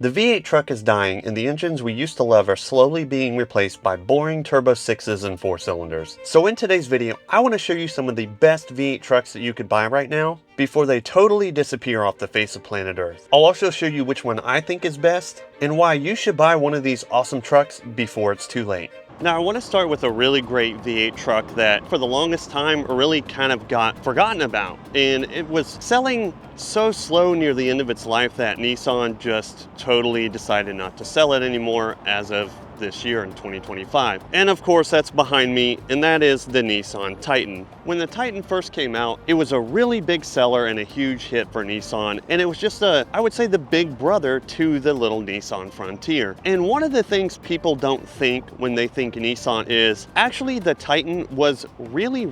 The V8 truck is dying, and the engines we used to love are slowly being replaced by boring turbo 6s and 4 cylinders. So in today's video, I want to show you some of the best V8 trucks that you could buy right now before they totally disappear off the face of planet Earth. I'll also show you which one I think is best and why you should buy one of these awesome trucks before it's too late. Now I want to start with a really great V8 truck that for the longest time really kind of got forgotten about, and it was selling so slow near the end of its life that Nissan just totally decided not to sell it anymore as of this year in 2025. And of course that's behind me, and that is the Nissan Titan. When the Titan first came out, it was a really big seller and a huge hit for Nissan, and it was just I would say the big brother to the little Nissan Frontier. And one of the things people don't think when they think Nissan is actually the Titan was really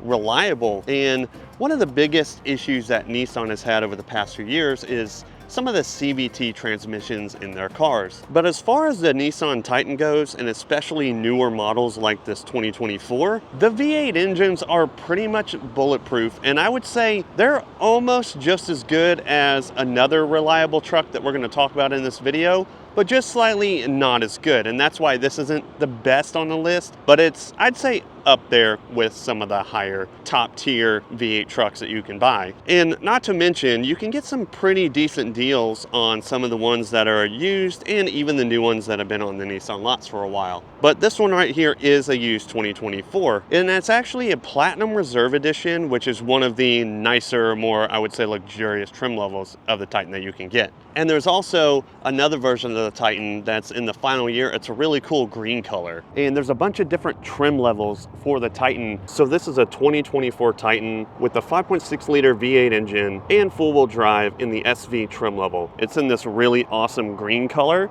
reliable. And one of the biggest issues that Nissan has had over the past few years is some of the CVT transmissions in their cars. But as far as the Nissan Titan goes, and especially newer models like this 2024, the V8 engines are pretty much bulletproof, and I would say they're almost just as good as another reliable truck that we're going to talk about in this video, but just slightly not as good. And that's why this isn't the best on the list, but it's, I'd say, up there with some of the higher top tier V8 trucks that you can buy. And not to mention, you can get some pretty decent deals on some of the ones that are used and even the new ones that have been on the Nissan lots for a while. But this one right here is a used 2024, and that's actually a Platinum Reserve Edition, which is one of the nicer, more, I would say, luxurious trim levels of the Titan that you can get. And there's also another version of the Titan that's in the final year. It's a really cool green color. And there's a bunch of different trim levels for the Titan. So this is a 2024 Titan with the 5.6 liter V8 engine and four-wheel drive in the SV trim level. It's in this really awesome green color,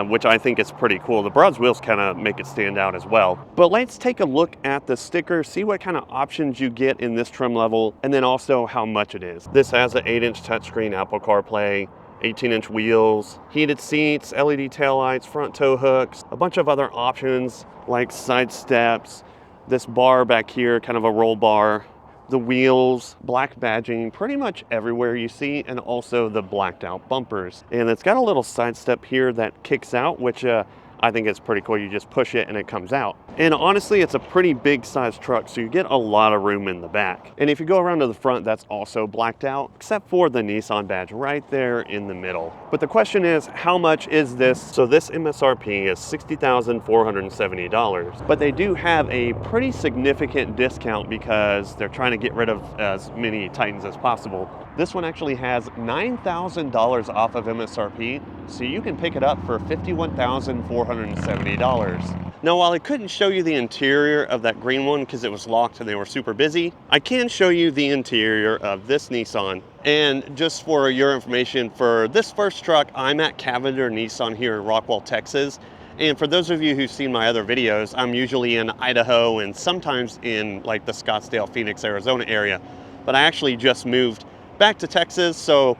which I think is pretty cool. The bronze wheels kind of make it stand out as well. But let's take a look at the sticker, see what kind of options you get in this trim level, and then also how much it is. This has an 8-inch touchscreen Apple CarPlay, 18-inch wheels, heated seats, LED taillights, front tow hooks, a bunch of other options like side steps, this bar back here, kind of a roll bar, the wheels, black badging pretty much everywhere you see, and also the blacked out bumpers. And it's got a little side step here that kicks out, which I think it's pretty cool. You just push it and it comes out. And honestly, it's a pretty big size truck, so you get a lot of room in the back. And if you go around to the front, that's also blacked out, except for the Nissan badge right there in the middle. But the question is, how much is this? So this MSRP is $60,470, but they do have a pretty significant discount because they're trying to get rid of as many Titans as possible. This one actually has $9,000 off of MSRP, so you can pick it up for $51,470. Now, while I couldn't show you the interior of that green one because it was locked and they were super busy, I can show you the interior of this Nissan. And just for your information, for this first truck, I'm at Cavender Nissan here in Rockwall, Texas. And for those of you who've seen my other videos, I'm usually in Idaho and sometimes in like the Scottsdale, Phoenix, Arizona area. But I actually just moved back to Texas, so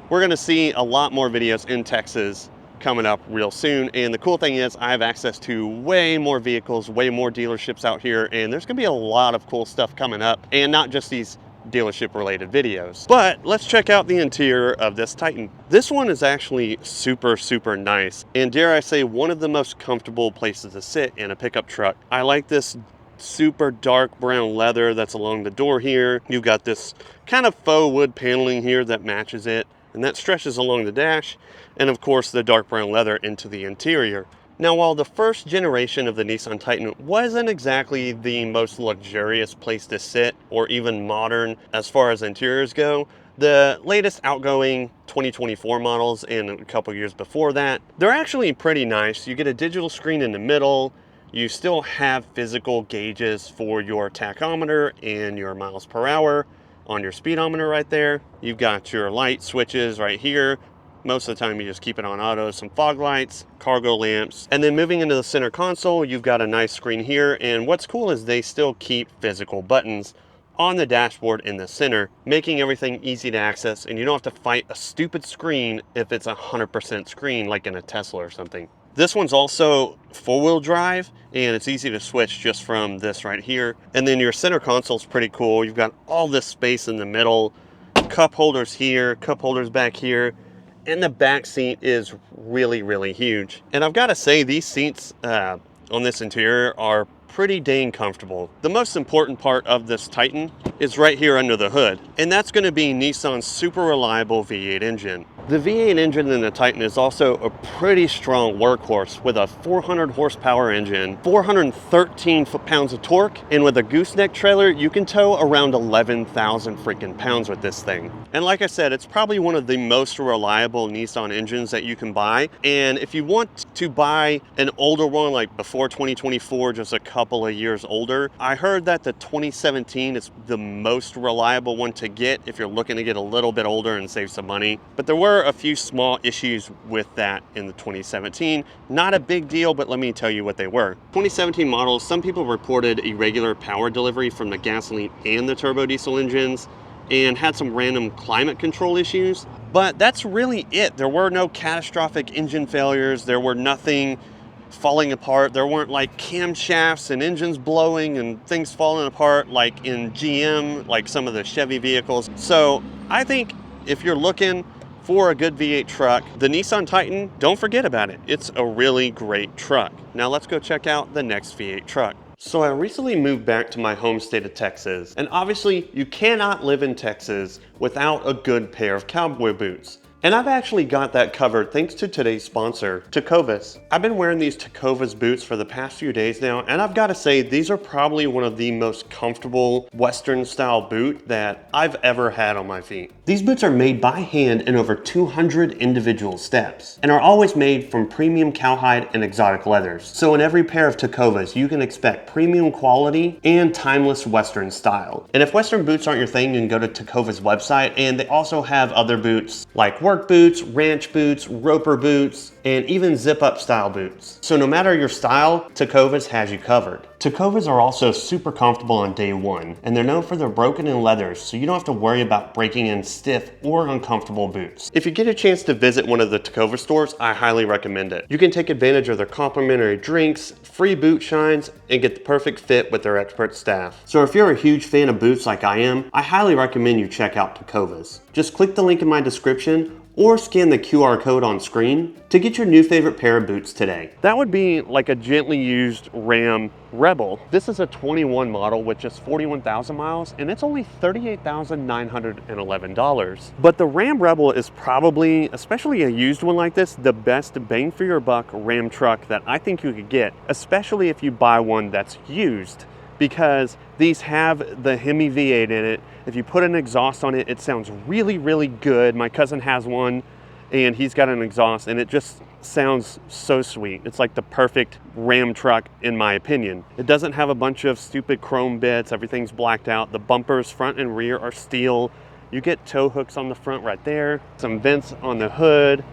we're gonna see a lot more videos in Texas coming up real soon. And the cool thing is I have access to way more vehicles, way more dealerships out here, and there's gonna be a lot of cool stuff coming up, and not just these dealership related videos. But let's check out the interior of this Titan. This one is actually super nice, and dare I say, one of the most comfortable places to sit in a pickup truck. I like this super dark brown leather that's along the door here. You've got this kind of faux wood paneling here that matches it, and that stretches along the dash, and of course the dark brown leather into the interior. Now, while the first generation of the Nissan Titan wasn't exactly the most luxurious place to sit or even modern as far as interiors go, the latest outgoing 2024 models and a couple years before that, they're actually pretty nice. You get a digital screen in the middle. You still have physical gauges for your tachometer and your miles per hour on your speedometer right there. You've got your light switches right here. Most of the time you just keep it on auto, some fog lights, cargo lamps. And then moving into the center console, you've got a nice screen here. And what's cool is they still keep physical buttons on the dashboard in the center, making everything easy to access, and you don't have to fight a stupid screen if it's 100% screen like in a Tesla or something. This one's also four-wheel drive, and it's easy to switch just from this right here. And then your center console is pretty cool. You've got all this space in the middle, cup holders here, cup holders back here, and the back seat is really, really huge. And I've got to say, these seats on this interior are pretty dang comfortable. The most important part of this Titan is right here under the hood, and that's going to be Nissan's super reliable V8 engine. The V8 engine in the Titan is also a pretty strong workhorse with a 400 horsepower engine, 413 foot-pounds of torque, and with a gooseneck trailer, you can tow around 11,000 freaking pounds with this thing. And like I said, it's probably one of the most reliable Nissan engines that you can buy. And if you want to buy an older one, like before 2024, just a couple of years older, I heard that the 2017 is the most reliable one to get if you're looking to get a little bit older and save some money. But there were a few small issues with that in the 2017. Not a big deal, but let me tell you what they were. 2017 models, some people reported irregular power delivery from the gasoline and the turbo diesel engines, and had some random climate control issues. But that's really it. There were no catastrophic engine failures. There were nothing falling apart. There weren't like camshafts and engines blowing and things falling apart like in GM, like some of the Chevy vehicles. So I think if you're looking for a good V8 truck, the Nissan Titan, don't forget about it. It's a really great truck. Now let's go check out the next V8 truck. So I recently moved back to my home state of Texas, and obviously you cannot live in Texas without a good pair of cowboy boots. And I've actually got that covered thanks to today's sponsor, Tecovas. I've been wearing these Tecovas boots for the past few days now, and I've got to say these are probably one of the most comfortable Western style boot that I've ever had on my feet. These boots are made by hand in over 200 individual steps and are always made from premium cowhide and exotic leathers. So in every pair of Tecovas, you can expect premium quality and timeless Western style. And if Western boots aren't your thing, you can go to Tecovas website, and they also have other boots like work boots, ranch boots, roper boots, and even zip-up style boots. So no matter your style, Tecovas has you covered. Tecovas are also super comfortable on day one, and they're known for their broken-in leathers, so you don't have to worry about breaking in stiff or uncomfortable boots. If you get a chance to visit one of the Tecovas stores, I highly recommend it. You can take advantage of their complimentary drinks, free boot shines, and get the perfect fit with their expert staff. So if you're a huge fan of boots like I am, I highly recommend you check out Tecovas. Just click the link in my description or scan the QR code on screen to get your new favorite pair of boots today. That would be like a gently used Ram Rebel. This is a 21 model with just 41,000 miles, and it's only $38,911. But the Ram Rebel is probably, especially a used one like this, the best bang for your buck Ram truck that I think you could get, especially if you buy one that's used, because these have the Hemi V8 in it. If you put an exhaust on it, it sounds really, really good. My cousin has one, and he's got an exhaust, and it just sounds so sweet. It's like the perfect Ram truck, in my opinion. It doesn't have a bunch of stupid chrome bits. Everything's blacked out. The bumpers, front and rear, are steel. You get tow hooks on the front right there, some vents on the hood,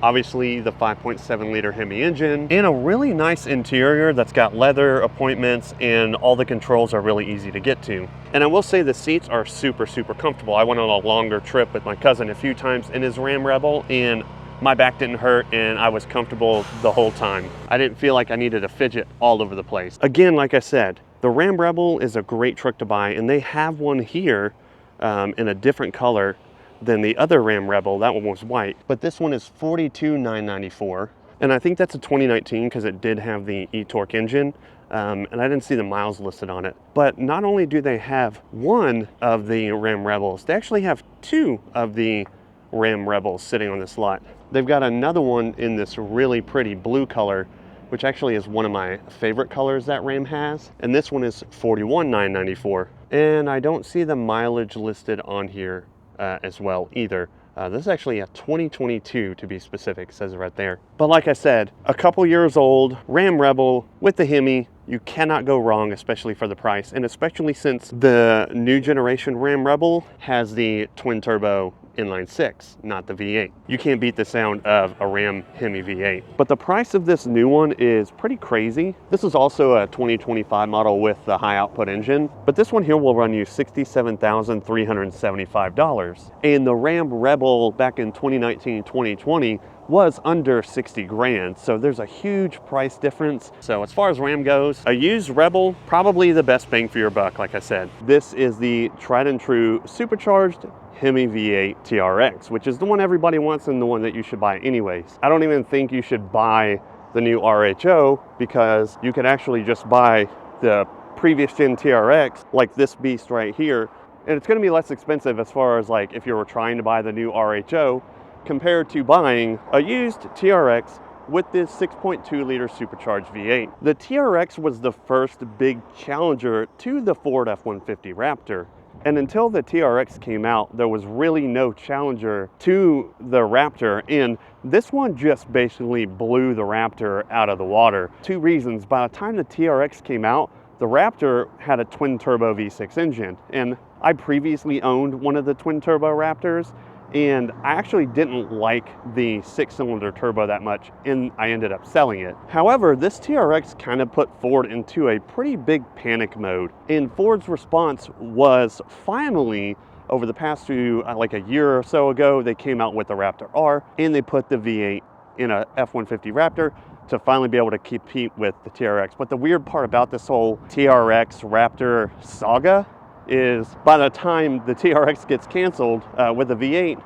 obviously the 5.7 liter Hemi engine, and a really nice interior that's got leather appointments, and all the controls are really easy to get to. And I will say the seats are super, super comfortable. I went on a longer trip with my cousin a few times in his Ram Rebel, and my back didn't hurt, and I was comfortable the whole time. I didn't feel like I needed to fidget all over the place. Again, like I said, the Ram Rebel is a great truck to buy, and they have one here in a different color than the other Ram Rebel. That one was white, but this one is $42,994, and I think that's a 2019 because it did have the e-torque engine, and I didn't see the miles listed on it. But not only do they have one of the Ram Rebels, they actually have two of the Ram Rebels sitting on this lot. They've got another one in this really pretty blue color, which actually is one of my favorite colors that Ram has, and this one is $41,994, and I don't see the mileage listed on here as well either. This is actually a 2022 to be specific, it says it right there. But like I said, a couple years old Ram Rebel with the Hemi, you cannot go wrong, especially for the price, and especially since the new generation Ram Rebel has the twin turbo inline six, not the V8. You can't beat the sound of a Ram Hemi V8. But the price of this new one is pretty crazy. This is also a 2025 model with the high output engine, but this one here will run you $67,375. And the Ram Rebel back in 2019, 2020 was under 60 grand. So there's a huge price difference. So as far as Ram goes, a used Rebel, probably the best bang for your buck, like I said. This is the tried and true supercharged Hemi V8 TRX, which is the one everybody wants and the one that you should buy anyways. I don't even think you should buy the new RHO, because you could actually just buy the previous gen TRX, like this beast right here, and it's going to be less expensive as far as like if you were trying to buy the new RHO compared to buying a used TRX with this 6.2 liter supercharged V8. The TRX was the first big challenger to the Ford F-150 Raptor. And until the TRX came out, there was really no challenger to the Raptor. And this one just basically blew the Raptor out of the water. Two reasons. By the time the TRX came out, the Raptor had a twin turbo V6 engine. And I previously owned one of the twin turbo Raptors, and I actually didn't like the 6-cylinder turbo that much, and I ended up selling it. However, this TRX kind of put Ford into a pretty big panic mode, and Ford's response was finally, over the past few, like a year or so ago, they came out with the Raptor R, and they put the V8 in a F-150 Raptor to finally be able to compete with the TRX. But the weird part about this whole TRX Raptor saga is by the time the TRX gets canceled with the V8,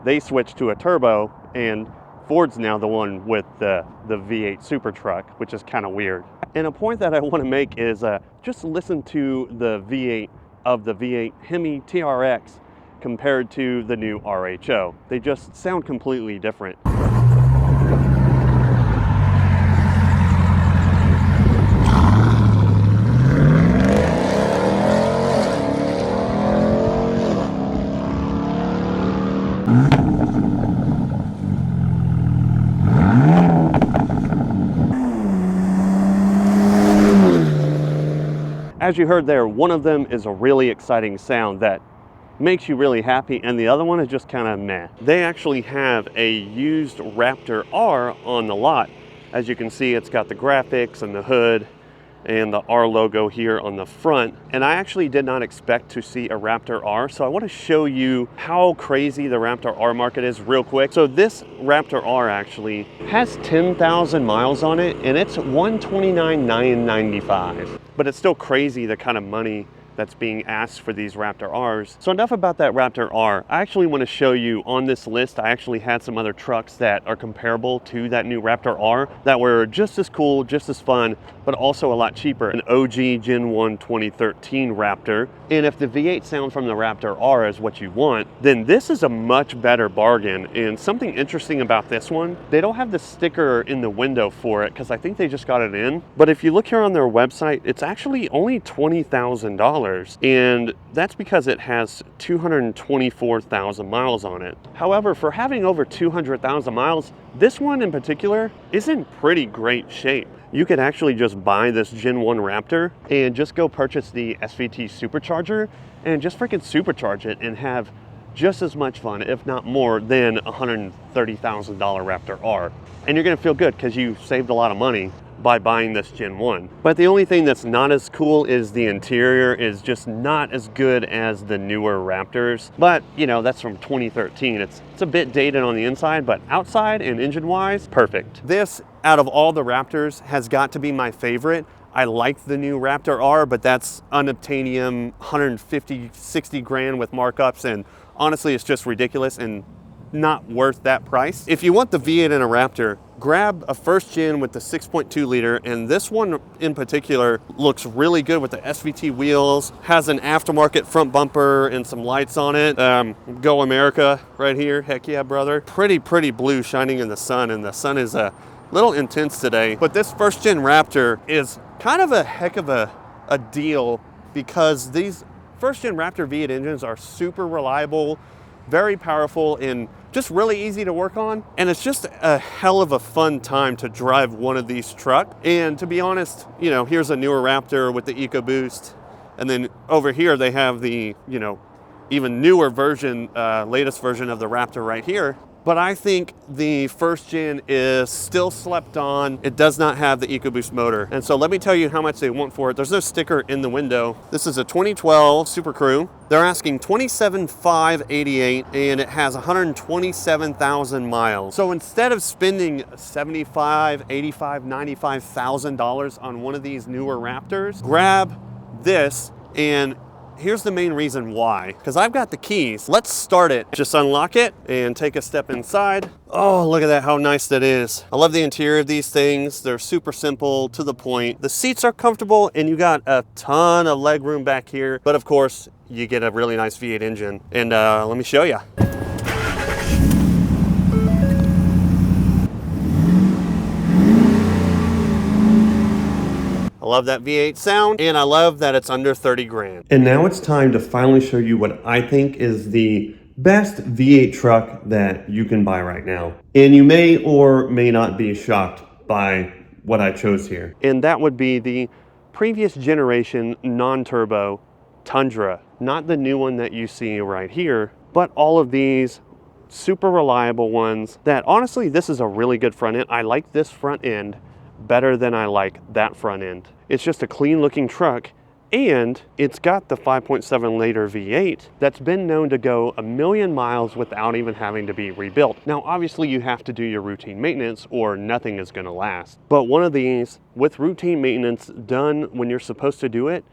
they switch to a turbo, and Ford's now the one with the V8 super truck, which is kind of weird. And a point that I want to make is just listen to the V8 of the V8 Hemi TRX compared to the new RHO. They just sound completely different. As you heard there, one of them is a really exciting sound that makes you really happy, and the other one is just kind of meh. They actually have a used Raptor R on the lot. As you can see, it's got the graphics and the hood and the R logo here on the front. And I actually did not expect to see a Raptor R, so I want to show you how crazy the Raptor R market is real quick. So this Raptor R actually has 10,000 miles on it, and it's $129,995. But it's still crazy the kind of money that's being asked for these Raptor Rs. So enough about that Raptor R. I actually want to show you on this list, I actually had some other trucks that are comparable to that new Raptor R that were just as cool, just as fun, but also a lot cheaper. An OG Gen 1 2013 Raptor. And if the V8 sound from the Raptor R is what you want, then this is a much better bargain. And something interesting about this one, they don't have the sticker in the window for it because I think they just got it in. But if you look here on their website, it's actually only $20,000. And that's because it has 224,000 miles on it. However, for having over 200,000 miles, this one in particular is in pretty great shape. You could actually just buy this Gen 1 Raptor and just go purchase the SVT supercharger and just freaking supercharge it and have just as much fun, if not more, than a $130,000 Raptor R. And you're gonna feel good because you saved a lot of money by buying this Gen 1. But the only thing that's not as cool is the interior is just not as good as the newer Raptors. But, you know, that's from 2013. It's a bit dated on the inside, but outside and engine-wise, perfect. This, out of all the Raptors, has got to be my favorite. I like the new Raptor R, but that's unobtainium, 150, 60 grand with markups, and honestly, it's just ridiculous and not worth that price. If you want the V8 in a Raptor, grab a first gen with the 6.2 liter, and this one in particular looks really good with the SVT wheels, has an aftermarket front bumper and some lights on it. Go America right here, heck yeah, brother. Pretty blue shining in the sun, and the sun is a little intense today. But this first gen Raptor is kind of a heck of a deal because these first gen Raptor V8 engines are super reliable, very powerful, and just really easy to work on. And it's just a hell of a fun time to drive one of these trucks. And to be honest, you know, here's a newer Raptor with the EcoBoost. And then over here, they have the, you know, even newer version, latest version of the Raptor right here. But I think the first gen is still slept on. It does not have the EcoBoost motor. And so let me tell you how much they want for it. There's no sticker in the window. This is a 2012 Super Crew. They're asking $27,588, and it has 127,000 miles. So instead of spending $75,000, $85,000, $95,000 on one of these newer Raptors, grab this and here's the main reason why. Because I've got the keys. Let's start it. Just unlock it and take a step inside. Oh, look at that, how nice that is. I love the interior of these things. They're super simple, to the point. The seats are comfortable, and you got a ton of leg room back here. But of course, you get a really nice V8 engine. And let me show you. I love that V8 sound, and I love that it's under 30 grand. And now it's time to finally show you what I think is the best V8 truck that you can buy right now. And you may or may not be shocked by what I chose here. And that would be the previous generation non-turbo Tundra. Not the new one that you see right here, but all of these super reliable ones that, honestly, this is a really good front end. I like this front end better than I like that front end. It's just a clean looking truck, and it's got the 5.7 liter V8 that's been known to go 1,000,000 miles without even having to be rebuilt. Now, obviously you have to do your routine maintenance or nothing is gonna last. But one of these, with routine maintenance done when you're supposed to do it,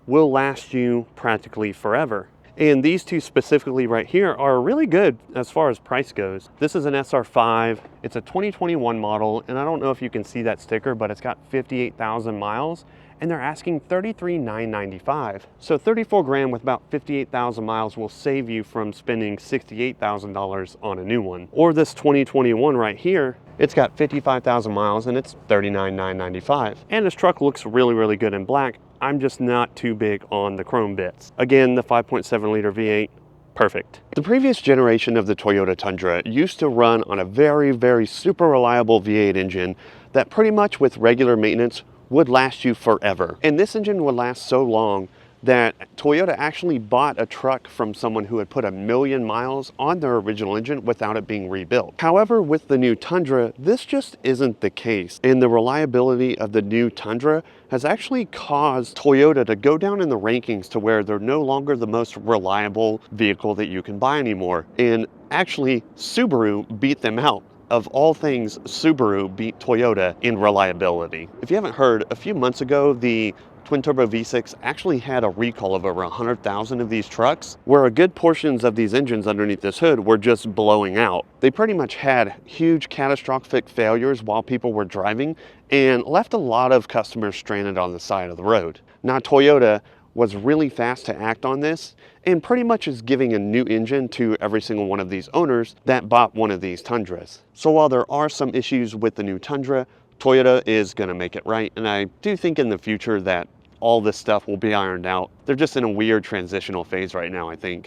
will last you practically forever. And these two specifically right here are really good as far as price goes. This is an SR5, it's a 2021 model, and I don't know if you can see that sticker, but it's got 58,000 miles, and they're asking $33,995. So 34 grand with about 58,000 miles will save you from spending $68,000 on a new one. Or this 2021 right here, it's got 55,000 miles and it's $39,995. And this truck looks really, really good in black. I'm just not too big on the chrome bits. Again, the 5.7 liter V8, perfect. The previous generation of the Toyota Tundra used to run on a very, very super reliable V8 engine that pretty much with regular maintenance would last you forever. And this engine would last so long that Toyota actually bought a truck from someone who had put 1,000,000 miles on their original engine without it being rebuilt. However, with the new Tundra, this just isn't the case. And the reliability of the new Tundra has actually caused Toyota to go down in the rankings to where they're no longer the most reliable vehicle that you can buy anymore. And actually, Subaru beat them out. Of all things, Subaru beat Toyota in reliability. If you haven't heard, a few months ago, the twin-turbo V6 actually had a recall of over 100,000 of these trucks, where a good portions of these engines underneath this hood were just blowing out. They pretty much had huge catastrophic failures while people were driving and left a lot of customers stranded on the side of the road. Now, Toyota was really fast to act on this and pretty much is giving a new engine to every single one of these owners that bought one of these Tundras. So while there are some issues with the new Tundra, Toyota is going to make it right, and I do think in the future that all this stuff will be ironed out. They're just in a weird transitional phase right now, I think.